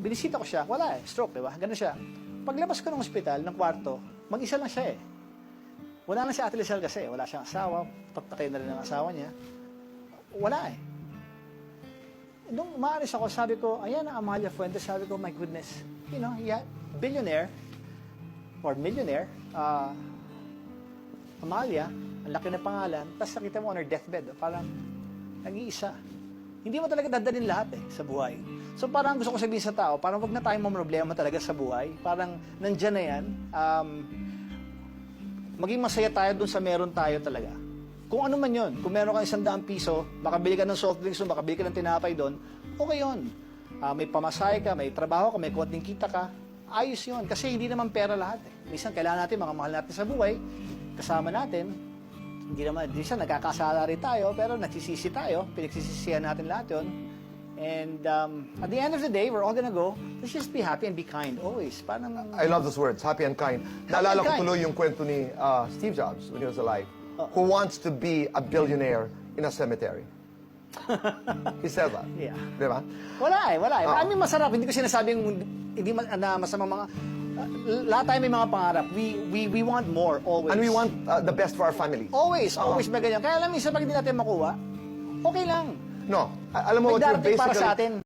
binisita ko siya, wala eh, stroke, di ba? Ganun siya. Paglabas ko ng ospital, ng kwarto, mag-isa lang siya eh. Wala na si Ate Lizelle kasi, wala siyang asawa, patay na rin ang asawa niya. Wala eh. Nung maalis ako, sabi ko, ayan ang Amalia Fuentes, sabi ko, my goodness, you know, yeah, billionaire, or millionaire, Amalia, ang laki ng pangalan, tapos nakita mo on her deathbed, parang nag-iisa. Hindi mo talaga dadalhin lahat eh, sa buhay. So parang gusto ko sabihin sa tao, parang wag na tayong problema talaga sa buhay. Parang nandyan na yan. Maging masaya tayo dun sa meron tayo talaga. Kung ano man yun, kung meron kang 100 piso, makabili ka ng soft drinks doon, makabili ka ng tinapay doon, okay yun. May pamasahe ka, may trabaho ka, may konting kita ka, ayos yun. Kasi hindi naman pera lahat eh. Minsan kailangan natin, mga mahal natin sa buhay, kasama natin, hindi naman, di siya, nagkakasala rin tayo, pero nagsisisi tayo, pinagsisisihan natin lahat yun. And at the end of the day, we're all gonna go, let's just be happy and be kind, always. Parang, I love those words, happy and kind. Naalala ko tuloy yung kwento ni Steve Jobs when he was alive. Who wants to be a billionaire in a cemetery? He said that. Yeah. Di ba? Wala eh. Maraming masarap, hindi ko sinasabing hindi na masamang mga, lahat tayo may mga pangarap. We want more, always. And we want the best for our family. Always may ganyan. Kaya alam, minsan pag hindi natin makuha, okay lang. No, alam mo May what you're darating para basically... sa atin.